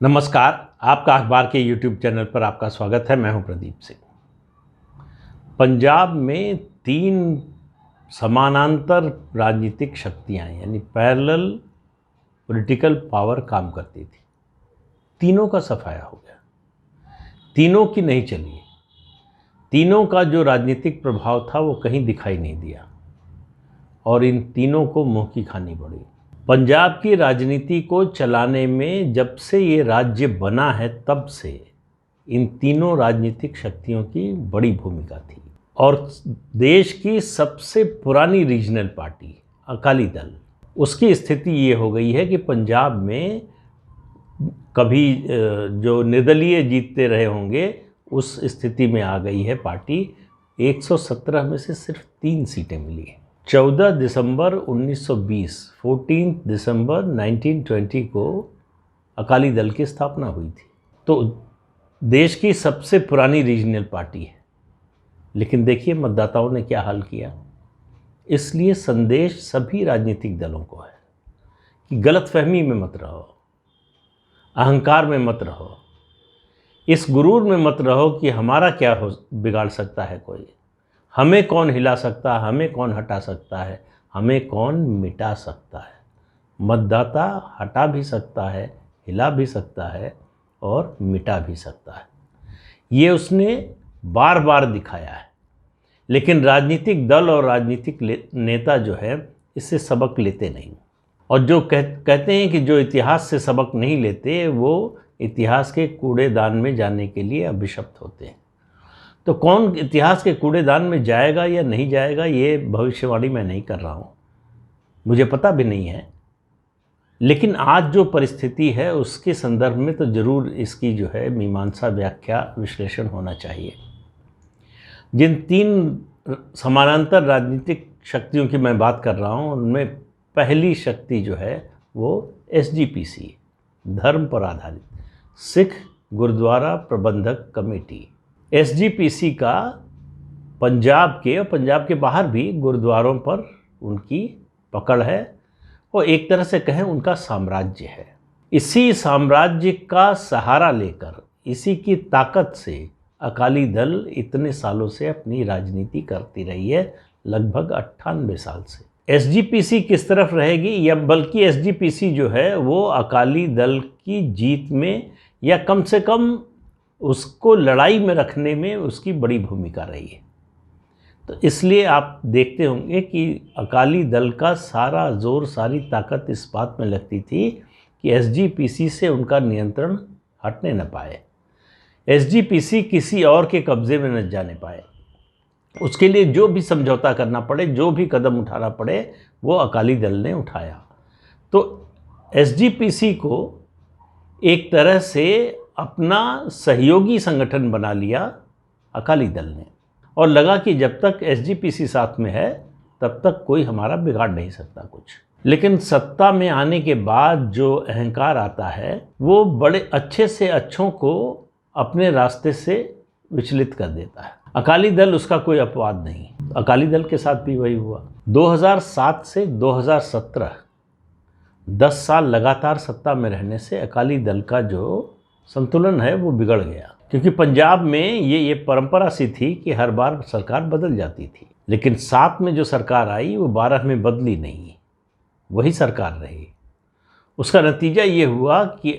नमस्कार। आपका अखबार के YouTube चैनल पर आपका स्वागत है। मैं हूं प्रदीप सिंह। पंजाब में 3 समानांतर राजनीतिक शक्तियां यानी पैरेलल पॉलिटिकल पावर काम करती थी। तीनों का सफाया हो गया, तीनों की नहीं चली। तीनों का जो राजनीतिक प्रभाव था वो कहीं दिखाई नहीं दिया और इन तीनों को मुंह की खानी पड़ी। पंजाब की राजनीति को चलाने में जब से ये राज्य बना है तब से इन तीनों राजनीतिक शक्तियों की बड़ी भूमिका थी। और देश की सबसे पुरानी रीजनल पार्टी अकाली दल, उसकी स्थिति ये हो गई है कि पंजाब में कभी जो निर्दलीय जीतते रहे होंगे उस स्थिति में आ गई है पार्टी। 117 में से सिर्फ 3 सीटें मिली हैं। 14 दिसंबर 1920, 14 दिसंबर 1920 को अकाली दल की स्थापना हुई थी। तो देश की सबसे पुरानी रीजनल पार्टी है। लेकिन देखिए मतदाताओं ने क्या हाल किया। इसलिए संदेश सभी राजनीतिक दलों को है कि गलतफहमी में मत रहो, अहंकार में मत रहो, इस गुरूर में मत रहो कि हमारा क्या बिगाड़ सकता है कोई, हमें कौन हिला सकता है, हमें कौन हटा सकता है, हमें कौन मिटा सकता है। मतदाता हटा भी सकता है, हिला भी सकता है और मिटा भी सकता है। ये उसने बार बार दिखाया है। लेकिन राजनीतिक दल और राजनीतिक नेता जो है इससे सबक लेते नहीं। और जो कहते हैं कि जो इतिहास से सबक नहीं लेते वो इतिहास के कूड़ेदान में जाने के लिए अभिशप्त होते हैं। तो कौन इतिहास के कूड़ेदान में जाएगा या नहीं जाएगा ये भविष्यवाणी मैं नहीं कर रहा हूँ, मुझे पता भी नहीं है। लेकिन आज जो परिस्थिति है उसके संदर्भ में तो ज़रूर इसकी जो है मीमांसा, व्याख्या, विश्लेषण होना चाहिए। जिन 3 समानांतर राजनीतिक शक्तियों की मैं बात कर रहा हूँ उनमें पहली शक्ति जो है वो SGPC, धर्म पर आधारित सिख गुरुद्वारा प्रबंधक कमेटी। SGPC का पंजाब के और पंजाब के बाहर भी गुरुद्वारों पर उनकी पकड़ है और एक तरह से कहें उनका साम्राज्य है। इसी साम्राज्य का सहारा लेकर, इसी की ताकत से अकाली दल इतने सालों से अपनी राजनीति करती रही है, लगभग 98 साल से। SGPC किस तरफ रहेगी, या बल्कि SGPC जो है वो अकाली दल की जीत में या कम से कम उसको लड़ाई में रखने में उसकी बड़ी भूमिका रही है। तो इसलिए आप देखते होंगे कि अकाली दल का सारा जोर, सारी ताकत इस बात में लगती थी कि SGPC से उनका नियंत्रण हटने न पाए, SGPC किसी और के कब्ज़े में न जाने पाए। उसके लिए जो भी समझौता करना पड़े, जो भी कदम उठाना पड़े, वो अकाली दल ने उठाया। तो SGPC को एक तरह से अपना सहयोगी संगठन बना लिया अकाली दल ने और लगा कि जब तक SGPC साथ में है तब तक कोई हमारा बिगाड़ नहीं सकता कुछ। लेकिन सत्ता में आने के बाद जो अहंकार आता है वो बड़े अच्छे से अच्छों को अपने रास्ते से विचलित कर देता है। अकाली दल उसका कोई अपवाद नहीं। अकाली दल के साथ भी वही हुआ। 2007 से 2017 10 साल लगातार सत्ता में रहने से अकाली दल का जो संतुलन है वो बिगड़ गया। क्योंकि पंजाब में ये परंपरा सी थी कि हर बार सरकार बदल जाती थी, लेकिन 7 में जो सरकार आई वो 12 में बदली नहीं, वही सरकार रही। उसका नतीजा ये हुआ कि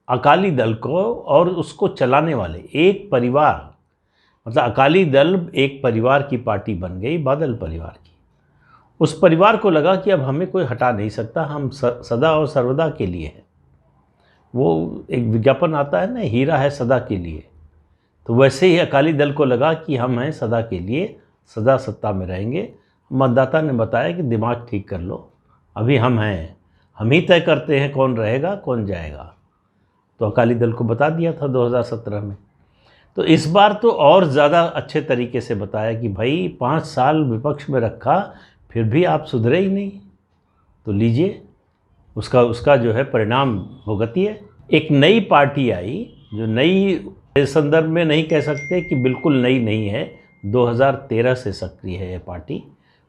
अकाली दल को और उसको चलाने वाले एक परिवार, मतलब अकाली दल एक परिवार की पार्टी बन गई, बादल परिवार की। उस परिवार को लगा कि अब हमें कोई हटा नहीं सकता, हम सदा और सर्वदा के लिए हैं। वो एक विज्ञापन आता है ना, हीरा है सदा के लिए। तो वैसे ही अकाली दल को लगा कि हम हैं सदा के लिए, सदा सत्ता में रहेंगे। मतदाता ने बताया कि दिमाग ठीक कर लो, अभी हम हैं, हम ही तय करते हैं कौन रहेगा कौन जाएगा। तो अकाली दल को बता दिया था 2017 में। तो इस बार तो और ज़्यादा अच्छे तरीके से बताया कि भाई 5 साल विपक्ष में रखा फिर भी आप सुधरे ही नहीं, तो लीजिए उसका जो है परिणाम भुगतिए। एक नई पार्टी आई जो नई इस संदर्भ में नहीं कह सकते कि बिल्कुल नई नहीं है, 2013 से सक्रिय है ये पार्टी।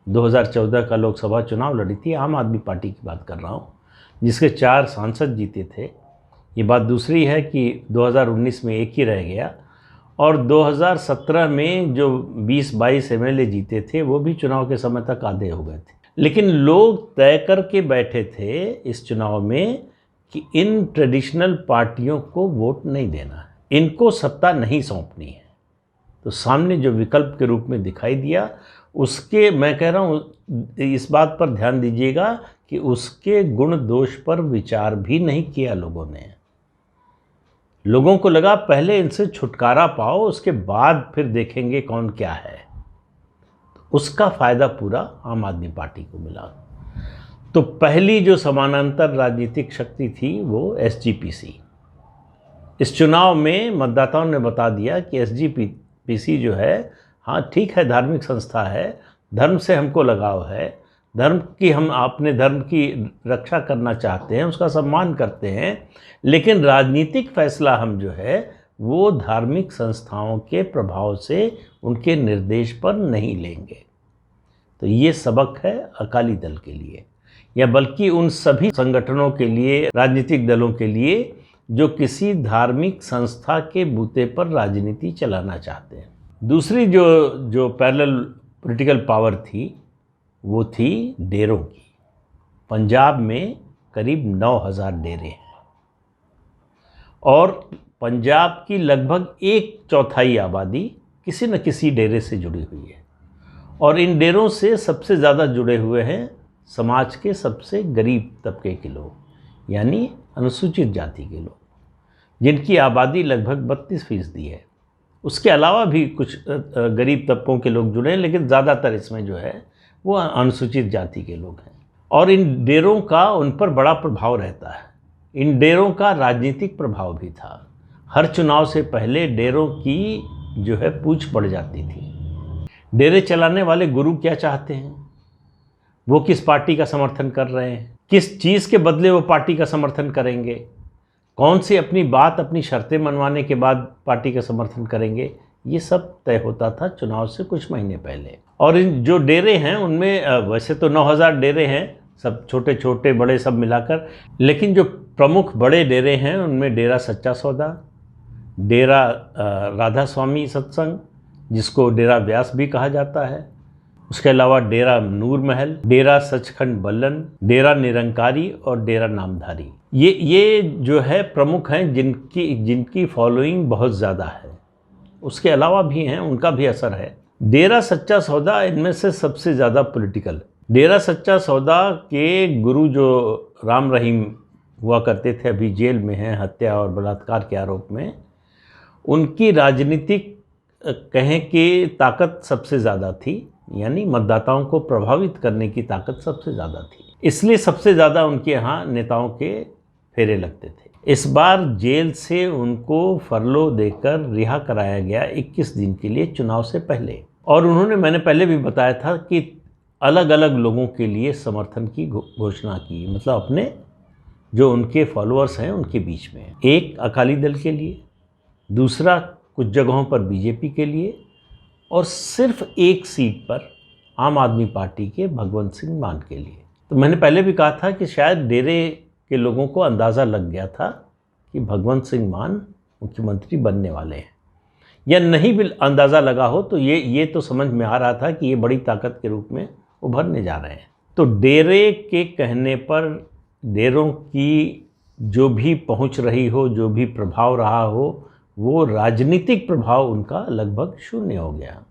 2014 का लोकसभा चुनाव लड़ी थी, आम आदमी पार्टी की बात कर रहा हूँ, जिसके 4 सांसद जीते थे। ये बात दूसरी है कि 2019 में एक ही रह गया, और 2017 में जो 20-22 एमएलए जीते थे वो भी चुनाव के समय तक आधे हो गए थे। लेकिन लोग तय करके बैठे थे इस चुनाव में कि इन ट्रेडिशनल पार्टियों को वोट नहीं देना है, इनको सत्ता नहीं सौंपनी है। तो सामने जो विकल्प के रूप में दिखाई दिया, उसके, मैं कह रहा हूँ इस बात पर ध्यान दीजिएगा कि उसके गुण दोष पर विचार भी नहीं किया लोगों ने। लोगों को लगा पहले इनसे छुटकारा पाओ, उसके बाद फिर देखेंगे कौन क्या है। उसका फ़ायदा पूरा आम आदमी पार्टी को मिला। तो पहली जो समानांतर राजनीतिक शक्ति थी वो एसजीपीसी। इस चुनाव में मतदाताओं ने बता दिया कि एसजीपीसी जो है, हाँ ठीक है, धार्मिक संस्था है, धर्म से हमको लगाव है, धर्म की, हम अपने धर्म की रक्षा करना चाहते हैं, उसका सम्मान करते हैं, लेकिन राजनीतिक फैसला हम जो है वो धार्मिक संस्थाओं के प्रभाव से, उनके निर्देश पर नहीं लेंगे। तो ये सबक है अकाली दल के लिए, या बल्कि उन सभी संगठनों के लिए, राजनीतिक दलों के लिए जो किसी धार्मिक संस्था के बूते पर राजनीति चलाना चाहते हैं। दूसरी जो पैरेलल पॉलिटिकल पावर थी वो थी डेरों की। पंजाब में करीब 9,000 डेरे हैं और पंजाब की लगभग 1/4 आबादी किसी न किसी डेरे से जुड़ी हुई है, और इन डेरों से सबसे ज़्यादा जुड़े हुए हैं समाज के सबसे गरीब तबके के लोग, यानी अनुसूचित जाति के लोग, जिनकी आबादी लगभग 32% है। उसके अलावा भी कुछ गरीब तबकों के लोग जुड़े हैं, लेकिन ज़्यादातर इसमें जो है वो अनुसूचित जाति के लोग हैं। और इन डेरों का उन पर बड़ा प्रभाव रहता है। इन डेरों का राजनीतिक प्रभाव भी था। हर चुनाव से पहले डेरों की जो है पूछ पड़ जाती थी। डेरे चलाने वाले गुरु क्या चाहते हैं, वो किस पार्टी का समर्थन कर रहे हैं, किस चीज़ के बदले वो पार्टी का समर्थन करेंगे, कौन सी अपनी बात, अपनी शर्तें मनवाने के बाद पार्टी का समर्थन करेंगे, ये सब तय होता था चुनाव से कुछ महीने पहले। और इन जो डेरे हैं उनमें वैसे तो 9,000 डेरे हैं, सब छोटे छोटे बड़े सब मिलाकर, लेकिन जो प्रमुख बड़े डेरे हैं उनमें डेरा सच्चा सौदा, डेरा राधा स्वामी सत्संग, जिसको डेरा व्यास भी कहा जाता है, उसके अलावा डेरा नूर महल, डेरा सचखंड बल्लन, डेरा निरंकारी और डेरा नामधारी। ये जो है प्रमुख हैं जिनकी फॉलोइंग बहुत ज़्यादा है। उसके अलावा भी हैं, उनका भी असर है। डेरा सच्चा सौदा इनमें से सबसे ज़्यादा पॉलिटिकल। डेरा सच्चा सौदा के गुरु जो राम रहीम हुआ करते थे, अभी जेल में हैं हत्या और बलात्कार के आरोप में, उनकी राजनीतिक कहें कि ताकत सबसे ज़्यादा थी, यानी मतदाताओं को प्रभावित करने की ताकत सबसे ज़्यादा थी। इसलिए सबसे ज़्यादा उनके यहाँ नेताओं के फेरे लगते थे। इस बार जेल से उनको फरलो देकर रिहा कराया गया 21 दिन के लिए चुनाव से पहले। और उन्होंने, मैंने पहले भी बताया था कि अलग अलग लोगों के लिए समर्थन की घोषणा की, मतलब अपने जो उनके फॉलोअर्स हैं उनके बीच में। एक अकाली दल के लिए, दूसरा कुछ जगहों पर बीजेपी के लिए, और सिर्फ एक सीट पर आम आदमी पार्टी के भगवंत सिंह मान के लिए। तो मैंने पहले भी कहा था कि शायद डेरे के लोगों को अंदाज़ा लग गया था कि भगवंत सिंह मान मुख्यमंत्री बनने वाले हैं, या नहीं भी अंदाज़ा लगा हो तो ये तो समझ में आ रहा था कि ये बड़ी ताकत के रूप में उभरने जा रहे हैं। तो डेरे के कहने पर डेरों की जो भी पहुंच रही हो, जो भी प्रभाव रहा हो, वो राजनीतिक प्रभाव उनका लगभग शून्य हो गया,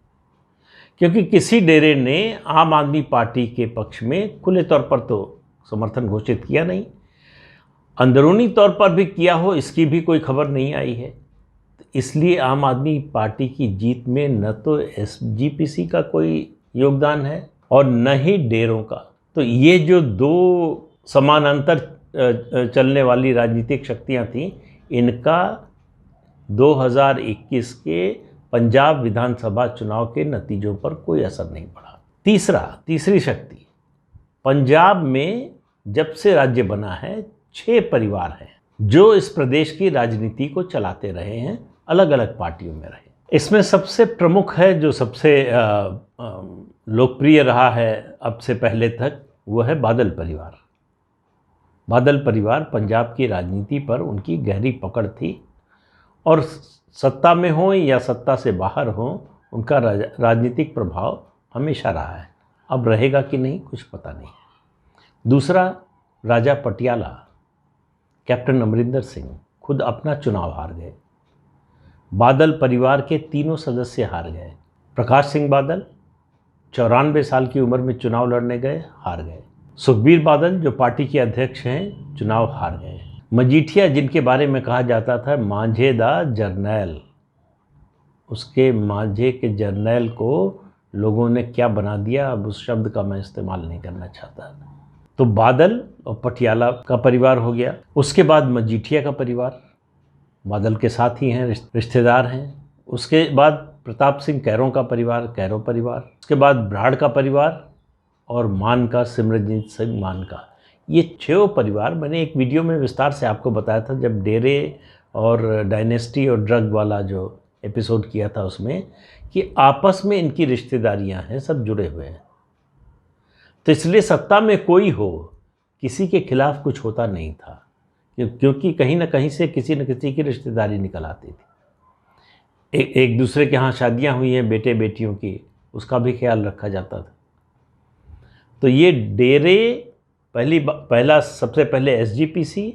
क्योंकि किसी डेरे ने आम आदमी पार्टी के पक्ष में खुले तौर पर तो समर्थन घोषित किया नहीं, अंदरूनी तौर पर भी किया हो इसकी भी कोई खबर नहीं आई है। इसलिए आम आदमी पार्टी की जीत में न तो एसजीपीसी का कोई योगदान है और न ही डेरों का। तो ये जो दो समानांतर चलने वाली राजनीतिक शक्तियां थीं, इनका 2021 के पंजाब विधानसभा चुनाव के नतीजों पर कोई असर नहीं पड़ा। तीसरी शक्ति, पंजाब में जब से राज्य बना है 6 परिवार हैं जो इस प्रदेश की राजनीति को चलाते रहे हैं, अलग अलग पार्टियों में रहे। इसमें सबसे प्रमुख है, जो सबसे लोकप्रिय रहा है अब से पहले तक, वो है बादल परिवार। बादल परिवार पंजाब की राजनीति पर उनकी गहरी पकड़ थी और सत्ता में हो या सत्ता से बाहर हो, उनका राजनीतिक प्रभाव हमेशा रहा है। अब रहेगा कि नहीं कुछ पता नहीं। दूसरा, राजा पटियाला कैप्टन अमरिंदर सिंह खुद अपना चुनाव हार गए। बादल परिवार के तीनों सदस्य हार गए। प्रकाश सिंह बादल 94 साल की उम्र में चुनाव लड़ने गए, हार गए। सुखबीर बादल जो पार्टी के अध्यक्ष हैं, चुनाव हार गए। मजीठिया जिनके बारे में कहा जाता था मांझे दा जरनैल, उसके मांझे के जरनैल को लोगों ने क्या बना दिया, अब उस शब्द का मैं इस्तेमाल नहीं करना चाहता। तो बादल और पटियाला का परिवार हो गया। उसके बाद मजीठिया का परिवार, बादल के साथ ही हैं, रिश्तेदार हैं। उसके बाद प्रताप सिंह कैरों का परिवार, कैरों परिवार। उसके बाद ब्राड़ का परिवार और मान का सिमरनजीत सिंह मान का। ये 6 परिवार मैंने एक वीडियो में विस्तार से आपको बताया था, जब डेरे और डायनेस्टी और ड्रग वाला जो एपिसोड किया था उसमें, कि आपस में इनकी रिश्तेदारियां हैं, सब जुड़े हुए हैं। तो इसलिए सत्ता में कोई हो, किसी के खिलाफ कुछ होता नहीं था, क्योंकि कहीं ना कहीं से किसी न किसी की रिश्तेदारी निकल आती थी। एक दूसरे के यहाँ शादियाँ हुई हैं बेटे बेटियों की, उसका भी ख्याल रखा जाता था। तो ये डेरे पहला सबसे पहले एसजीपीसी,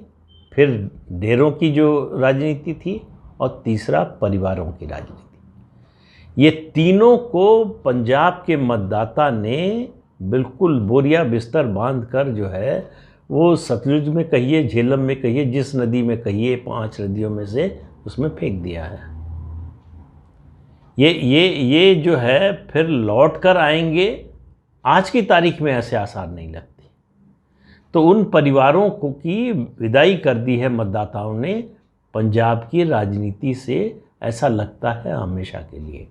फिर डेरों की जो राजनीति थी, और तीसरा परिवारों की राजनीति। ये तीनों को पंजाब के मतदाता ने बिल्कुल बोरिया बिस्तर बांध कर जो है वो सतलुज में कहिए, झेलम में कहिए, जिस नदी में कहिए, 5 नदियों में से उसमें फेंक दिया है। ये जो है फिर लौट कर आएंगे, आज की तारीख में ऐसे आसार नहीं लगते। तो उन परिवारों को की विदाई कर दी है मतदाताओं ने पंजाब की राजनीति से, ऐसा लगता है हमेशा के लिए।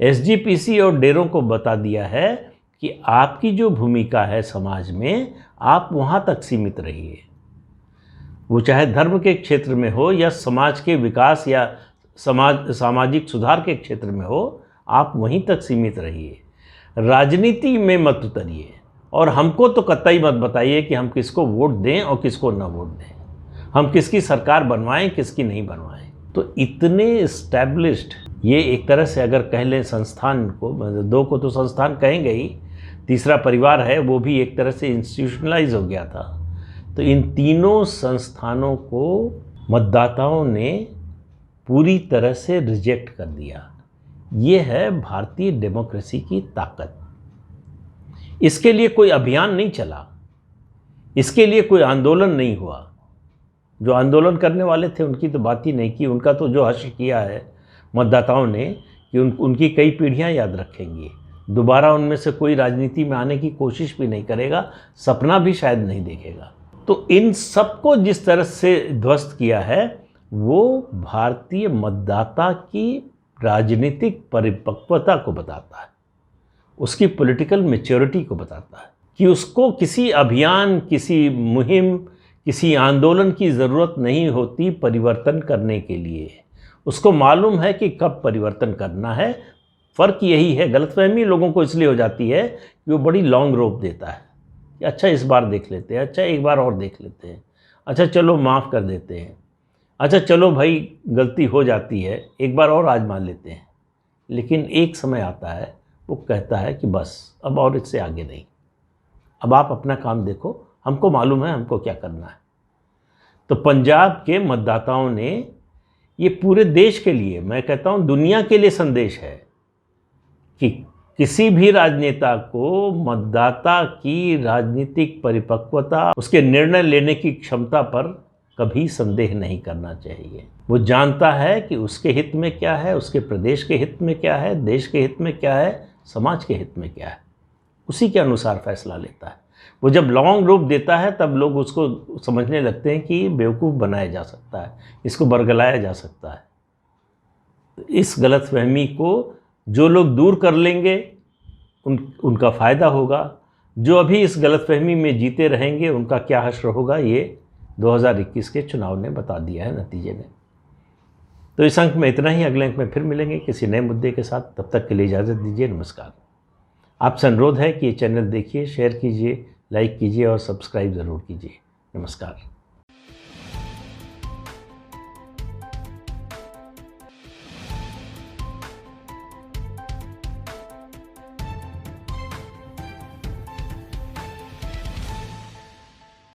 एसजीपीसी और डेरों को बता दिया है कि आपकी जो भूमिका है समाज में, आप वहाँ तक सीमित रहिए। वो चाहे धर्म के क्षेत्र में हो या समाज के विकास या सामाजिक सुधार के क्षेत्र में हो, आप वहीं तक सीमित रहिए। राजनीति में मत उतरिए और हमको तो कतई मत बताइए कि हम किसको वोट दें और किसको न वोट दें, हम किसकी सरकार बनवाएं किसकी नहीं बनवाएं। तो इतने इस्टेब्लिश्ड, ये एक तरह से अगर कह लें संस्थान को, 2 को तो संस्थान कहेंगे ही, तीसरा परिवार है वो भी एक तरह से इंस्टीट्यूशनलाइज हो गया था। तो इन तीनों संस्थानों को मतदाताओं ने पूरी तरह से रिजेक्ट कर दिया। ये है भारतीय डेमोक्रेसी की ताकत। इसके लिए कोई अभियान नहीं चला, इसके लिए कोई आंदोलन नहीं हुआ। जो आंदोलन करने वाले थे उनकी तो बात ही नहीं की। उनका तो जो हश्र किया है मतदाताओं ने कि उनकी कई पीढ़ियां याद रखेंगी। दोबारा उनमें से कोई राजनीति में आने की कोशिश भी नहीं करेगा, सपना भी शायद नहीं देखेगा। तो इन सबको जिस तरह से ध्वस्त किया है वो भारतीय मतदाता की राजनीतिक परिपक्वता को बताता है, उसकी पॉलिटिकल मैच्योरिटी को बताता है कि उसको किसी अभियान, किसी मुहिम, किसी आंदोलन की ज़रूरत नहीं होती परिवर्तन करने के लिए। उसको मालूम है कि कब परिवर्तन करना है। फ़र्क यही है, गलतफहमी लोगों को इसलिए हो जाती है कि वो बड़ी लॉन्ग रोप देता है कि अच्छा इस बार देख लेते हैं, अच्छा एक बार और देख लेते हैं, अच्छा चलो माफ़ कर देते हैं, अच्छा चलो भाई गलती हो जाती है एक बार और आजमा लेते हैं। लेकिन एक समय आता है वो कहता है कि बस अब और इससे आगे नहीं, अब आप अपना काम देखो, हमको मालूम है हमको क्या करना है। तो पंजाब के मतदाताओं ने ये पूरे देश के लिए, मैं कहता हूँ दुनिया के लिए संदेश है कि किसी भी राजनेता को मतदाता की राजनीतिक परिपक्वता, उसके निर्णय लेने की क्षमता पर कभी संदेह नहीं करना चाहिए। वो जानता है कि उसके हित में क्या है, उसके प्रदेश के हित में क्या है, देश के हित में क्या है, समाज के हित में क्या है, उसी के अनुसार फैसला लेता है। वो जब लॉन्ग रूप देता है तब लोग उसको समझने लगते हैं कि बेवकूफ़ बनाया जा सकता है, इसको बरगलाया जा सकता है। तो इस गलतफहमी को जो लोग दूर कर लेंगे उनका फ़ायदा होगा। जो अभी इस गलतफहमी में जीते रहेंगे उनका क्या हश्र होगा, ये 2021 के चुनाव ने बता दिया है नतीजे में। तो इस अंक में इतना ही, अगले अंक में फिर मिलेंगे किसी नए मुद्दे के साथ। तब तक के लिए इजाज़त दीजिए, नमस्कार। आपसे अनुरोध है कि ये चैनल देखिए, शेयर कीजिए, लाइक कीजिए और सब्सक्राइब ज़रूर कीजिए। नमस्कार।